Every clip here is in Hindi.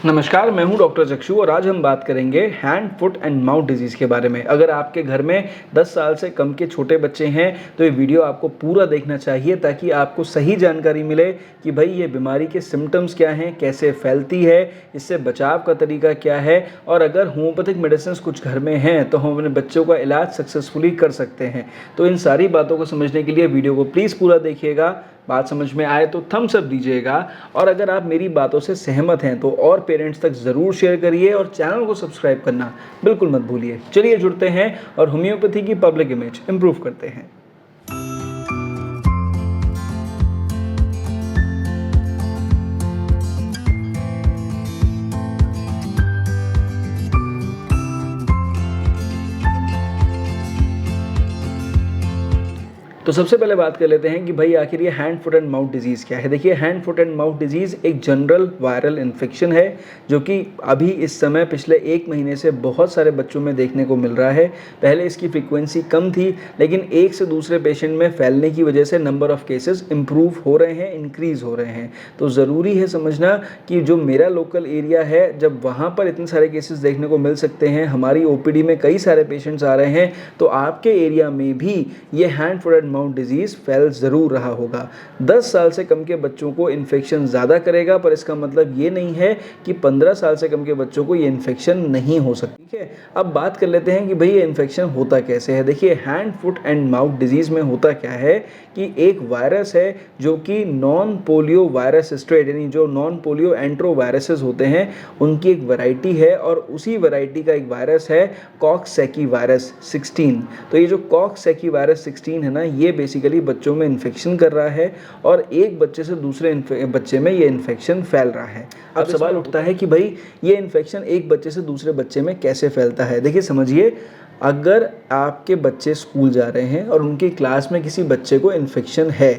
नमस्कार, मैं हूं डॉक्टर चक्षु और आज हम बात करेंगे hand, foot and mouth disease के बारे में। अगर आपके घर में 10 साल से कम के छोटे बच्चे हैं तो ये वीडियो आपको पूरा देखना चाहिए ताकि आपको सही जानकारी मिले कि भाई ये बीमारी के सिम्टम्स क्या हैं, कैसे फैलती है, इससे बचाव का तरीका क्या है और अगर होम्योपैथिक मेडिसिन कुछ घर में हैं तो हम अपने बच्चों का इलाज सक्सेसफुली कर सकते हैं। तो इन सारी बातों को समझने के लिए वीडियो को प्लीज़ पूरा देखिएगा। बात समझ में आए तो थम्स अप दीजिएगा और अगर आप मेरी बातों से सहमत हैं तो और पेरेंट्स तक ज़रूर शेयर करिए और चैनल को सब्सक्राइब करना बिल्कुल मत भूलिए। चलिए जुड़ते हैं और होम्योपैथी की पब्लिक इमेज इम्प्रूव करते हैं। तो सबसे पहले बात कर लेते हैं कि भाई आखिर ये hand, foot and mouth disease क्या है। देखिए, hand, foot and mouth disease एक जनरल वायरल इन्फेक्शन है जो कि अभी इस समय पिछले 1 महीने से बहुत सारे बच्चों में देखने को मिल रहा है। पहले इसकी फ्रीक्वेंसी कम थी लेकिन एक से दूसरे पेशेंट में फैलने की वजह से नंबर ऑफ़ केसेस इम्प्रूव हो रहे हैं, इंक्रीज़ हो रहे हैं। तो ज़रूरी है समझना कि जो मेरा लोकल एरिया है, जब वहाँ पर इतने सारे केसेस देखने को मिल सकते हैं, हमारी ओपीडी में कई सारे पेशेंट्स आ रहे हैं, तो आपके एरिया में भी ये hand, foot and mouth disease फैल ज़रूर रहा होगा। 10 साल से कम के बच्चों को इन्फेक्शन ज़्यादा करेगा, पर इसका मतलब ये नहीं है कि 15 साल से कम के बच्चों को ये इन्फेक्शन नहीं हो सकती। ठीक है, अब बात कर लेते हैं कि भाई ये इन्फेक्शन होता कैसे है। देखिए, hand, foot and mouth disease में होता क्या है कि एक वायरस है जो कि नॉन पोलियो वायरस स्ट्रेन, यानी जो नॉन पोलियो एंट्रोवायरसेस होते हैं उनकी एक वैरायटी है और उसी वैरायटी का एक वायरस है कॉक्सैकी वायरस 16। तो ये जो कॉक्सैकी वायरस 16 है ना, ये बेसिकली बच्चों में इन्फेक्शन कर रहा है और एक बच्चे से दूसरे बच्चे में ये इन्फेक्शन फैल रहा है। अब सवाल उठता है कि भाई ये इन्फेक्शन एक बच्चे से दूसरे बच्चे में कैसे फैलता है। देखिए समझिए, अगर आपके बच्चे स्कूल जा रहे हैं और उनकी क्लास में किसी बच्चे को इन्फेक्शन है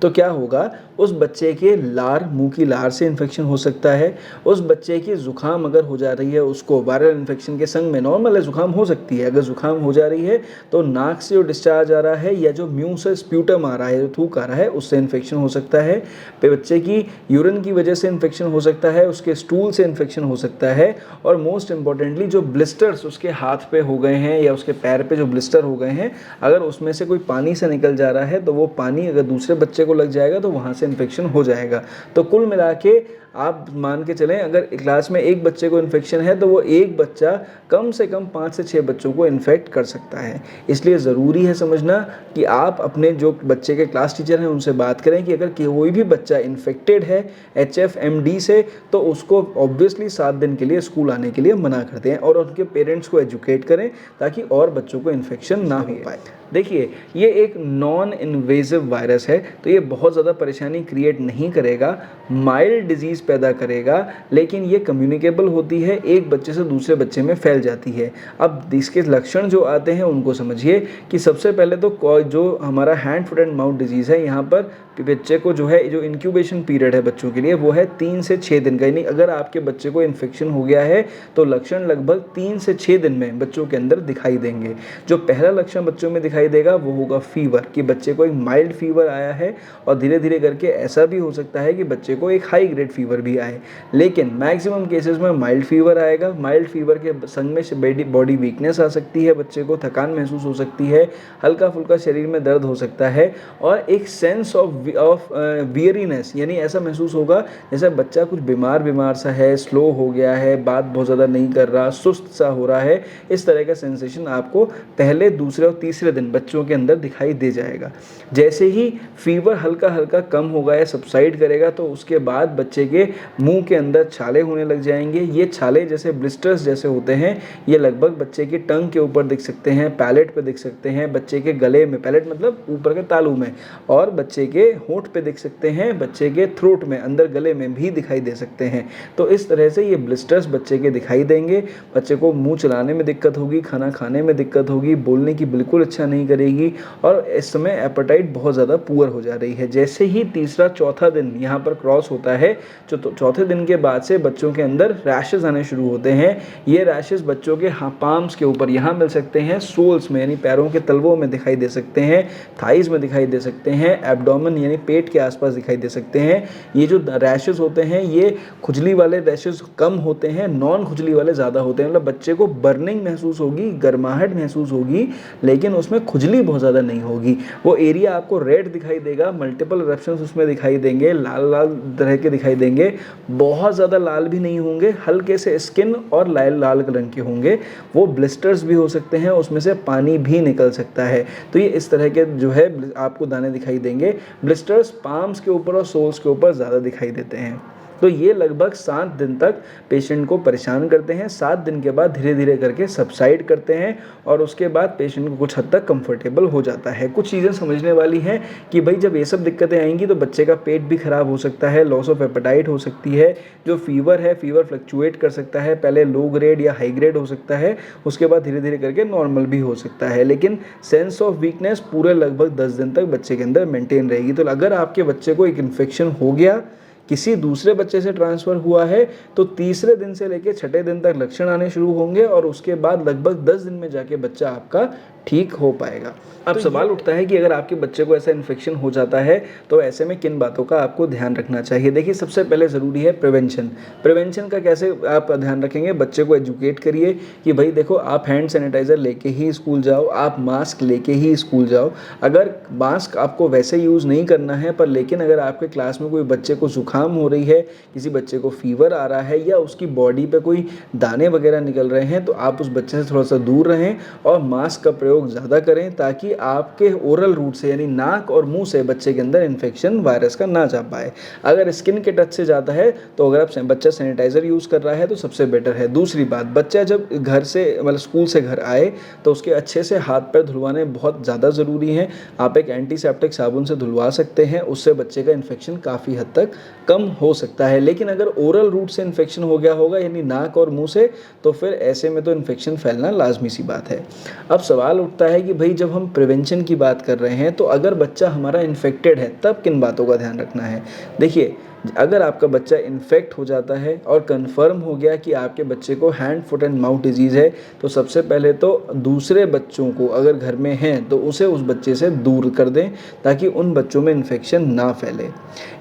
तो क्या होगा, उस बच्चे के लार, मुंह की लार से इन्फेक्शन हो सकता है। उस बच्चे की ज़ुकाम अगर हो जा रही है, उसको वायरल इन्फेक्शन के संग में नॉर्मल है ज़ुकाम हो सकती है, अगर ज़ुकाम हो जा रही है तो नाक से जो डिस्चार्ज आ रहा है या जो मुंह से स्प्यूटम आ रहा है, जो थूक आ रहा है, उससे इन्फेक्शन हो सकता है। बच्चे की यूरिन की वजह से इन्फेक्शन हो सकता है, उसके स्टूल से इन्फेक्शन हो सकता है और मोस्ट इंपॉर्टेंटली जो ब्लिस्टर्स उसके हाथ पे हो गए हैं या उसके पैर पे जो ब्लिस्टर हो गए हैं, अगर उसमें से कोई पानी से निकल जा रहा है तो वो पानी अगर दूसरे बच्चे को लग जाएगा तो वहाँ से इन्फेक्शन हो जाएगा। तो कुल मिला के आप मान के चलें, अगर क्लास में एक बच्चे को इन्फेक्शन है तो वो एक बच्चा कम से कम 5 से 6 बच्चों को इन्फेक्ट कर सकता है। इसलिए ज़रूरी है समझना कि आप अपने जो बच्चे के क्लास टीचर हैं उनसे बात करें कि अगर कोई भी बच्चा इन्फेक्टेड है HFMD से तो उसको ऑब्वियसली 7 दिन के लिए स्कूल आने के लिए मना कर दें और उनके पेरेंट्स को एजुकेट करें ताकि और बच्चों को इन्फेक्शन ना हो पाए। देखिए, ये एक नॉन इन्वेजिव वायरस है तो ये बहुत ज़्यादा परेशानी क्रिएट नहीं करेगा, माइल्ड डिजीज़ पैदा करेगा, लेकिन ये कम्युनिकेबल होती है, एक बच्चे से दूसरे बच्चे में फैल जाती है। अब इसके लक्षण जो आते हैं उनको समझिए कि सबसे पहले तो जो हमारा hand, foot and mouth disease है, यहाँ पर बच्चे को जो है, जो इंक्यूबेशन पीरियड है बच्चों के लिए, वो है 3 से 6 दिन का। यानी अगर आपके बच्चे को इन्फेक्शन हो गया है तो लक्षण लगभग 3 से 6 दिन में बच्चों के अंदर दिखाई देंगे। जो पहला लक्षण बच्चों में दिखाई देगा वो होगा फीवर, कि बच्चे को एक माइल्ड फीवर आया है और धीरे धीरे करके ऐसा भी हो सकता है कि बच्चे को एक हाई ग्रेड फीवर भी आए, लेकिन मैक्सिमम केसेस में माइल्ड फीवर आएगा। माइल्ड फीवर के संग में बॉडी वीकनेस आ सकती है, बच्चे को थकान महसूस हो सकती है, हल्का फुल्का शरीर में दर्द हो सकता है और एक सेंस ऑफ वियरीनेस, यानी ऐसा महसूस होगा जैसे बच्चा कुछ बीमार सा है, स्लो हो गया है, बात बहुत ज़्यादा नहीं कर रहा, सुस्त सा हो रहा है। इस तरह का सेंसेशन आपको पहले, दूसरे और तीसरे दिन बच्चों के अंदर दिखाई दे जाएगा। जैसे ही फीवर हल्का हल्का कम होगा या सबसाइड करेगा तो उसके बाद बच्चे के मुंह के अंदर छाले होने लग जाएंगे। ये छाले जैसे ब्लिस्टर्स जैसे होते हैं, ये लगभग बच्चे की टंग के ऊपर दिख सकते हैं, पैलेट पे दिख सकते हैं, बच्चे के गले में, पैलेट मतलब ऊपर के तालू में, और बच्चे के होंठ पे दिख सकते हैं, बच्चे के थ्रोट में, अंदर गले में भी दिखाई दे सकते हैं। तो इस तरह से ये ब्लिस्टर्स बच्चे के दिखाई देंगे। बच्चे को मुंह चलाने में दिक्कत होगी, खाना खाने में दिक्कत होगी, बोलने की बिल्कुल इच्छा नहीं करेगी और इस समय एपेटाइट बहुत ज़्यादा पुअर हो जा रही है। जैसे ही तीसरा चौथा दिन यहाँ पर क्रॉस होता है, जो चौथे दिन के बाद से बच्चों के अंदर रैशेज़ आने शुरू होते हैं। ये रैशेज़ बच्चों के पाम्स के ऊपर यहाँ मिल सकते हैं, सोल्स में यानी पैरों के तलवों में दिखाई दे सकते हैं, थाइज में दिखाई दे सकते हैं, एब्डोमेन यानी पेट के आसपास दिखाई दे सकते हैं। ये जो रैशेज़ होते हैं ये खुजली वाले रैशेज़ कम होते हैं, नॉन खुजली वाले ज़्यादा होते हैं। मतलब बच्चे को बर्निंग महसूस होगी, गर्माहट महसूस होगी, लेकिन उसमें खुजली बहुत ज़्यादा नहीं होगी। वो एरिया आपको रेड दिखाई देगा, मल्टीपल इरप्शंस उसमें दिखाई देंगे, लाल लाल तरह के दिखाई देंगे, बहुत ज़्यादा लाल भी नहीं होंगे, हल्के से स्किन और लाल लाल रंग के होंगे। वो ब्लिस्टर्स भी हो सकते हैं, उसमें से पानी भी निकल सकता है। तो ये इस तरह के जो है आपको दाने दिखाई देंगे। ब्लिस्टर्स पाम्स के ऊपर और सोल्स के ऊपर ज़्यादा दिखाई देते हैं। तो ये लगभग 7 दिन तक पेशेंट को परेशान करते हैं। 7 दिन के बाद धीरे धीरे करके सबसाइड करते हैं और उसके बाद पेशेंट को कुछ हद तक कंफर्टेबल हो जाता है। कुछ चीज़ें समझने वाली हैं कि भाई जब ये सब दिक्कतें आएंगी तो बच्चे का पेट भी खराब हो सकता है, लॉस ऑफ एपेटाइट हो सकती है, जो फीवर है फीवर फ्लक्चुएट कर सकता है, पहले लो ग्रेड या हाई ग्रेड हो सकता है, उसके बाद धीरे धीरे करके नॉर्मल भी हो सकता है। लेकिन सेंस ऑफ वीकनेस पूरे लगभग 10 दिन तक बच्चे के अंदर मेंटेन रहेगी। तो अगर आपके बच्चे को एक इन्फेक्शन हो गया, किसी दूसरे बच्चे से ट्रांसफ़र हुआ है, तो तीसरे दिन से लेकर छठे दिन तक लक्षण आने शुरू होंगे और उसके बाद लगभग 10 दिन में जाके बच्चा आपका ठीक हो पाएगा। अब सवाल उठता है कि अगर आपके बच्चे को ऐसा इन्फेक्शन हो जाता है तो ऐसे में किन बातों का आपको ध्यान रखना चाहिए। देखिए सबसे पहले ज़रूरी है प्रिवेंशन। प्रिवेंशन का कैसे आप ध्यान रखेंगे, बच्चे को एजुकेट करिए कि भाई देखो आप हैंड सैनिटाइज़र लेके ही स्कूल जाओ, आप मास्क लेके ही स्कूल जाओ। अगर मास्क आपको वैसे यूज़ नहीं करना है पर लेकिन अगर आपके क्लास में कोई बच्चे को जुकाम हो रही है, किसी बच्चे को फीवर आ रहा है या उसकी बॉडी पे कोई दाने वगैरह निकल रहे हैं, तो आप उस बच्चे से थोड़ा सा दूर रहें और मास्क का प्रयोग ज़्यादा करें ताकि आपके ओरल रूट से यानी नाक और मुंह से बच्चे के अंदर इन्फेक्शन वायरस का ना जा पाए। अगर स्किन के टच से जाता है तो अगर आप बच्चा सैनिटाइज़र यूज़ कर रहा है तो सबसे बेटर है। दूसरी बात, बच्चा जब घर से मतलब स्कूल से घर आए तो उसके अच्छे से हाथ पैर धुलवाने बहुत ज़्यादा ज़रूरी हैं। आप एक एंटीसेप्टिक साबुन से धुलवा सकते हैं, उससे बच्चे का इन्फेक्शन काफ़ी हद तक कम हो सकता है। लेकिन अगर ओरल रूट से इन्फेक्शन हो गया होगा यानी नाक और मुंह से, तो फिर ऐसे में तो इन्फेक्शन फैलना लाजमी सी बात है। अब सवाल उठता है कि भाई जब हम प्रिवेंशन की बात कर रहे हैं तो अगर बच्चा हमारा इन्फेक्टेड है तब किन बातों का ध्यान रखना है। देखिए अगर आपका बच्चा इन्फेक्ट हो जाता है और कंफर्म हो गया कि आपके बच्चे को hand foot and mouth disease है, तो सबसे पहले तो दूसरे बच्चों को अगर घर में हैं तो उसे उस बच्चे से दूर कर दें ताकि उन बच्चों में इन्फेक्शन ना फैले।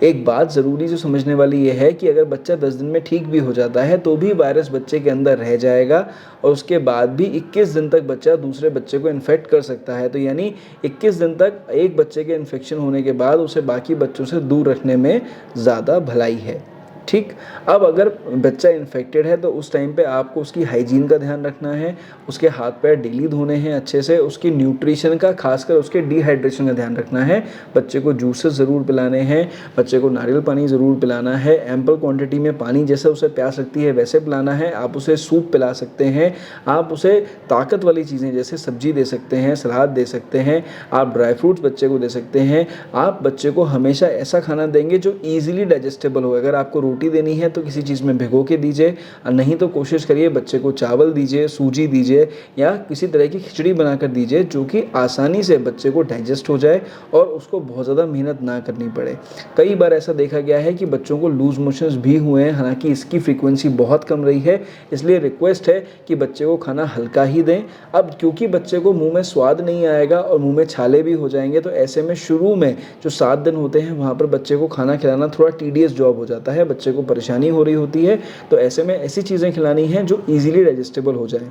एक बात ज़रूरी जो समझने वाली ये है कि अगर बच्चा 10 दिन में ठीक भी हो जाता है तो भी वायरस बच्चे के अंदर रह जाएगा और उसके बाद भी 21 दिन तक बच्चा दूसरे बच्चे को इन्फेक्ट कर सकता है। तो यानी 21 दिन तक एक बच्चे के इन्फेक्शन होने के बाद उसे बाकी बच्चों से दूर रखने में ज़्यादा भलाई है। ठीक, अब अगर बच्चा इन्फेक्टेड है तो उस टाइम पे आपको उसकी हाइजीन का ध्यान रखना है, उसके हाथ पैर डेली धोने हैं अच्छे से, उसकी न्यूट्रिशन का खासकर उसके डिहाइड्रेशन का ध्यान रखना है। बच्चे को जूसेस ज़रूर पिलाने हैं, बच्चे को नारियल पानी ज़रूर पिलाना है, एम्पल क्वांटिटी में पानी जैसे उसे प्यास लगती है वैसे पिलाना है। आप उसे सूप पिला सकते हैं, आप उसे ताकत वाली चीज़ें जैसे सब्जी दे सकते हैं, सलाद दे सकते हैं, आप ड्राई फ्रूट्स बच्चे को दे सकते हैं। आप बच्चे को हमेशा ऐसा खाना देंगे जो ईजिली डाइजेस्टेबल हो। अगर आपको रोटी देनी है तो किसी चीज़ में भिगो के दीजिए, नहीं तो कोशिश करिए बच्चे को चावल दीजिए, सूजी दीजिए या किसी तरह की खिचड़ी बनाकर दीजिए जो कि आसानी से बच्चे को डाइजेस्ट हो जाए और उसको बहुत ज़्यादा मेहनत ना करनी पड़े। कई बार ऐसा देखा गया है कि बच्चों को लूज मोशंस भी हुए हैं, हालांकि इसकी फ्रीक्वेंसी बहुत कम रही है, इसलिए रिक्वेस्ट है कि बच्चे को खाना हल्का ही दें। अब क्योंकि बच्चे को मुँह में स्वाद नहीं आएगा और मुँह में छाले भी हो जाएंगे, तो ऐसे में शुरू में जो 7 दिन होते हैं वहाँ पर बच्चे को खाना खिलाना थोड़ा टीडियस जॉब हो जाता है, बच्चे को परेशानी हो रही होती है। तो ऐसे में ऐसी चीज़ें खिलानी हैं जो इजीली डाइजेस्टेबल हो जाए।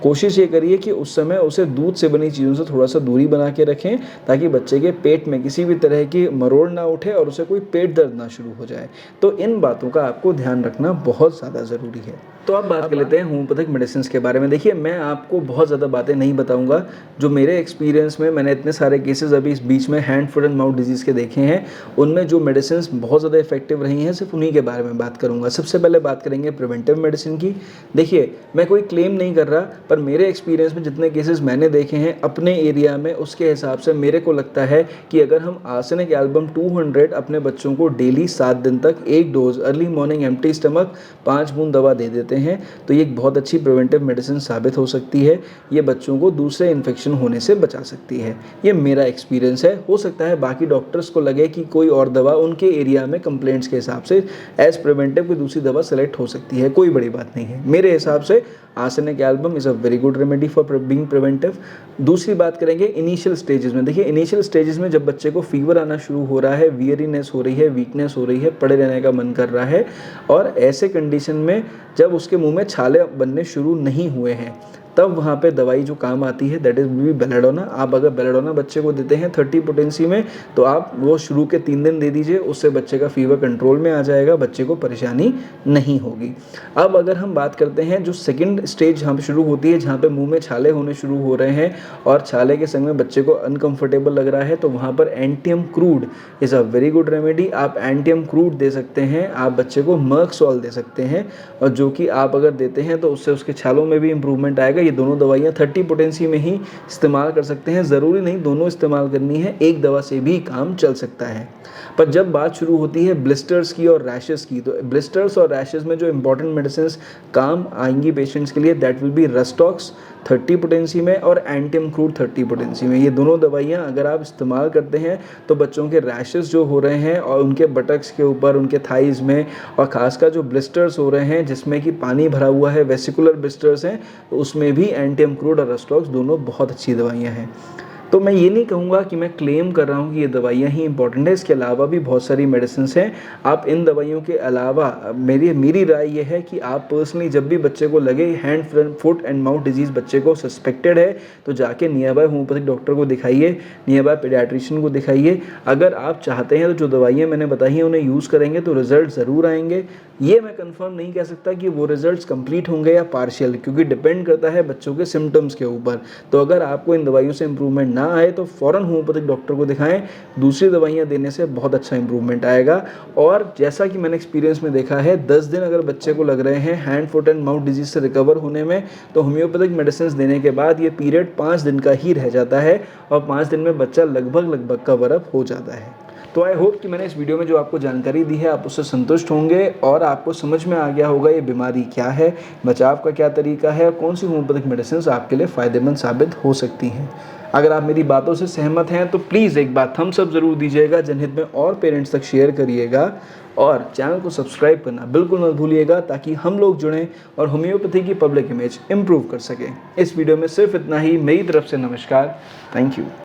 कोशिश ये करिए कि उस समय उसे दूध से बनी चीज़ों से थोड़ा सा दूरी बना के रखें ताकि बच्चे के पेट में किसी भी तरह की मरोड़ ना उठे और उसे कोई पेट दर्द ना शुरू हो जाए। तो इन बातों का आपको ध्यान रखना बहुत ज़्यादा ज़रूरी है। तो अब बात कर लेते हैं होम्योपैथिक मेडिसिन के बारे में। देखिए मैं आपको बहुत ज़्यादा बातें नहीं बताऊंगा, जो मेरे एक्सपीरियंस में मैंने इतने सारे केसेस अभी इस बीच में hand foot and mouth disease के देखे हैं, उनमें जो मेडिसिन बहुत ज़्यादा इफेक्टिव रही हैं सिर्फ उन्हीं के बारे में बात करूँगा। सबसे पहले बात करेंगे प्रिवेंटिव मेडिसिन की। देखिए, मैं कोई क्लेम नहीं कर रहा, पर मेरे एक्सपीरियंस में जितने केसेस मैंने देखे हैं अपने एरिया में, उसके हिसाब से मेरे को लगता है कि अगर हम आर्सेनिक एल्बम 200 अपने बच्चों को डेली 7 दिन तक 1 dose early morning empty stomach 5 बूंद दवा दे देते हैं तो ये एक बहुत अच्छी प्रिवेंटिव मेडिसिन साबित हो सकती है। ये बच्चों को दूसरे इन्फेक्शन होने से बचा सकती है। ये मेरा एक्सपीरियंस है। हो सकता है बाकी डॉक्टर्स को लगे कि कोई और दवा उनके एरिया में कंप्लेंट्स के हिसाब से एज प्रिवेंटिव कोई दूसरी दवा सेलेक्ट हो सकती है, कोई बड़ी बात नहीं है। मेरे हिसाब से arsenic album is a very good remedy for being preventive. दूसरी बात करेंगे इनिशियल स्टेजेस में। देखिए, इनिशियल स्टेजेस में जब बच्चे को फीवर आना शुरू हो रहा है, वियरीनेस हो रही है, वीकनेस हो रही है, पड़े रहने का मन कर रहा है, और ऐसे कंडीशन में जब उसके मुंह में छाले बनने शुरू नहीं हुए हैं, तब वहाँ पे दवाई जो काम आती है दैट इज़ बेलेडोना। आप अगर बेलेडोना बच्चे को देते हैं 30 पोटेंसी में, तो आप वो शुरू के 3 दिन दे दीजिए, उससे बच्चे का फीवर कंट्रोल में आ जाएगा, बच्चे को परेशानी नहीं होगी। अब अगर हम बात करते हैं जो सेकंड स्टेज जहाँ पे शुरू होती है, जहाँ पे मुंह में छाले होने शुरू हो रहे हैं और छाले के संग में बच्चे को अनकंफर्टेबल लग रहा है, तो वहाँ पर antim crude is a very good remedy. आप एंटियम क्रूड दे सकते हैं, आप बच्चे को मर्क सॉल दे सकते हैं, और जो कि आप अगर देते हैं तो उससे उसके छालों में भी इंप्रूवमेंट आएगा। ये दोनों दवाइयाँ 30 पोटेंसी में ही इस्तेमाल कर सकते हैं, ज़रूरी नहीं दोनों इस्तेमाल करनी है, एक दवा से भी काम चल सकता है। पर जब बात शुरू होती है ब्लिस्टर्स की और रैशेस की, तो ब्लिस्टर्स और रैशेस में जो इंपॉर्टेंट मेडिसिन काम आएंगी पेशेंट्स के लिए that will be rhus tox 30 potency में और एंटियम क्रूड 30 पोटेंसी में। ये दोनों दवाइयाँ अगर आप इस्तेमाल करते हैं तो बच्चों के रैशेस जो हो रहे हैं और उनके बटक्स के ऊपर, उनके थाइज़ में, और खासकर जो ब्लिस्टर्स हो रहे हैं जिसमें कि पानी भरा हुआ है, वेसिकुलर ब्लिस्टर्स हैं, तो उसमें भी एंटियम क्रूड और रस्टॉक्स दोनों बहुत अच्छी दवाइयाँ हैं। तो मैं ये नहीं कहूँगा कि मैं क्लेम कर रहा हूँ कि ये दवाइयाँ ही इंपॉर्टेंट है, इसके अलावा भी बहुत सारी मेडिसिन हैं। आप इन दवाइयों के अलावा, मेरी राय ये है कि आप पर्सनली जब भी बच्चे को लगे hand foot and mouth disease बच्चे को सस्पेक्टेड है, तो जाके नियर बाय होम्योपैथिक डॉक्टर को दिखाइए, नियर बाय पीडियाट्रिशियन को दिखाइए। अगर आप चाहते हैं तो जो दवाइयाँ मैंने बताई हैं उन्हें यूज़ करेंगे तो रिजल्ट ज़रूर आएंगे। ये मैं कंफर्म नहीं कह सकता कि वो रिजल्ट्स कंप्लीट होंगे या पार्शियल, क्योंकि डिपेंड करता है बच्चों के सिम्टम्स के ऊपर। तो अगर आपको इन दवाइयों से इंप्रूवमेंट ना आए तो फ़ौरन होम्योपैथिक डॉक्टर को दिखाएं, दूसरी दवाइयाँ देने से बहुत अच्छा इंप्रूवमेंट आएगा। और जैसा कि मैंने एक्सपीरियंस में देखा है, 10 दिन अगर बच्चे को लग रहे हैं hand foot and mouth disease से रिकवर होने में, तो होम्योपैथिक मेडिसिन देने के बाद ये पीरियड 5 दिन का ही रह जाता है और 5 दिन में बच्चा लगभग कवर अप हो जाता है। तो आई होप कि मैंने इस वीडियो में जो आपको जानकारी दी है आप उससे संतुष्ट होंगे और आपको समझ में आ गया होगा ये बीमारी क्या है, बचाव का क्या तरीका है और कौन सी होम्योपैथिक मेडिसिन आपके लिए फ़ायदेमंद साबित हो सकती हैं। अगर आप मेरी बातों से सहमत हैं तो प्लीज़ एक बार थम्स अप ज़रूर दीजिएगा, जनहित में और पेरेंट्स तक शेयर करिएगा, और चैनल को सब्सक्राइब करना बिल्कुल मत भूलिएगा ताकि हम लोग जुड़ें और होम्योपैथी की पब्लिक इमेज इम्प्रूव कर सकें। इस वीडियो में सिर्फ इतना ही। मेरी तरफ से नमस्कार। Thank you.